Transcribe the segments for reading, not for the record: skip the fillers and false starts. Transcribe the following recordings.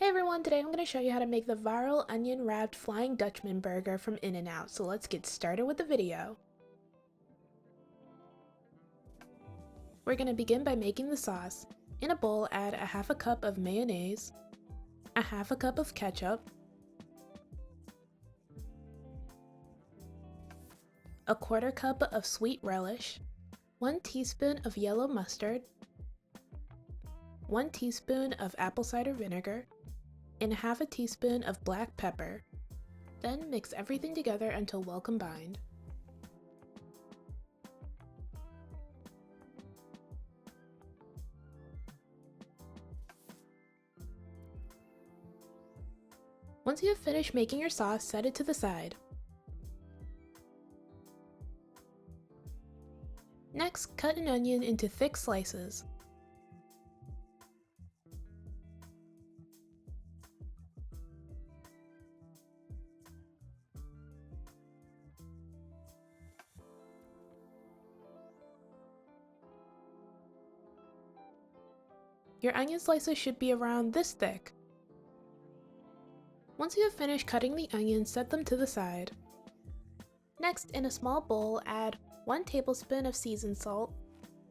Hey everyone, today I'm going to show you how to make the viral onion wrapped Flying Dutchman burger from In-N-Out, so let's get started with the video. We're going to begin by making the sauce. In a bowl, add a half a cup of mayonnaise, a half a cup of ketchup, a quarter cup of sweet relish, 1 teaspoon of yellow mustard, 1 teaspoon of apple cider vinegar, and half a teaspoon of black pepper. Then mix everything together until well combined. Once you have finished making your sauce, set it to the side. Next, cut an onion into thick slices. Your onion slices should be around this thick. Once you have finished cutting the onions, set them to the side. Next, in a small bowl, add 1 tablespoon of seasoned salt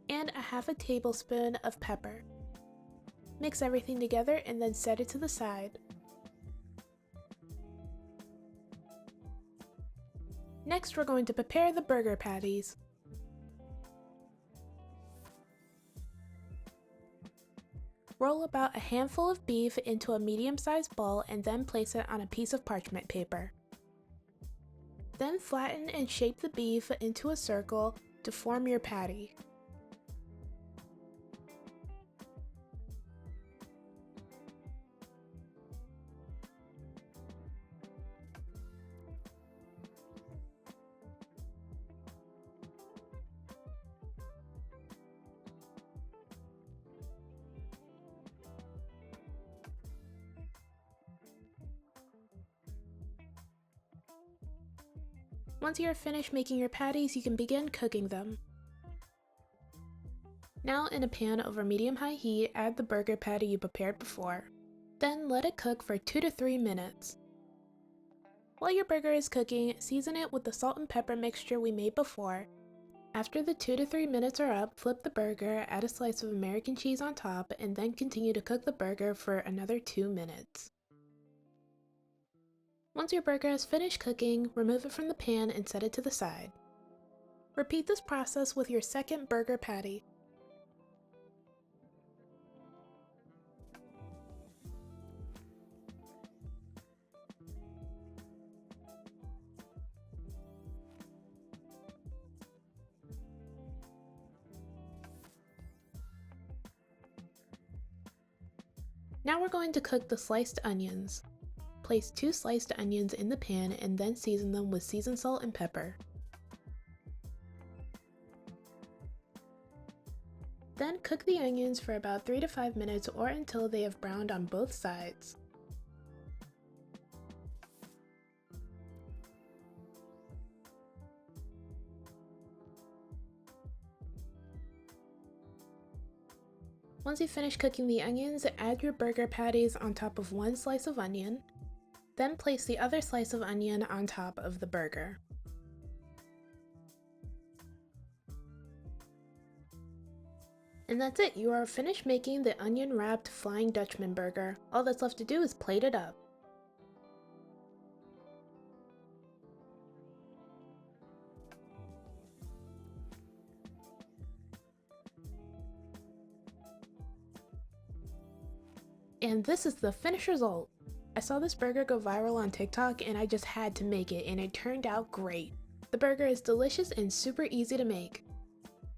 and a half a tablespoon of pepper. Mix everything together and then set it to the side. Next, we're going to prepare the burger patties. Roll about a handful of beef into a medium-sized ball and then place it on a piece of parchment paper. Then flatten and shape the beef into a circle to form your patty. Once you are finished making your patties, you can begin cooking them. Now in a pan over medium-high heat, add the burger patty you prepared before. Then let it cook for 2 to 3 minutes. While your burger is cooking, season it with the salt and pepper mixture we made before. After the 2 to 3 minutes are up, flip the burger, add a slice of American cheese on top, and then continue to cook the burger for another 2 minutes. Once your burger has finished cooking, remove it from the pan and set it to the side. Repeat this process with your second burger patty. Now we're going to cook the sliced onions. Place 2 sliced onions in the pan and then season them with seasoned salt and pepper. Then cook the onions for about 3 to 5 minutes or until they have browned on both sides. Once you finish cooking the onions, add your burger patties on top of 1 slice of onion. Then place the other slice of onion on top of the burger. And that's it, you are finished making the onion wrapped Flying Dutchman burger. All that's left to do is plate it up. And this is the finished result. I saw this burger go viral on TikTok and I just had to make it, and it turned out great. The burger is delicious and super easy to make.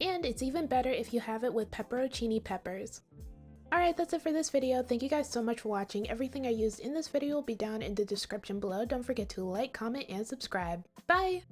And it's even better if you have it with pepperoncini peppers. Alright, that's it for this video. Thank you guys so much for watching. Everything I used in this video will be down in the description below. Don't forget to like, comment, and subscribe. Bye!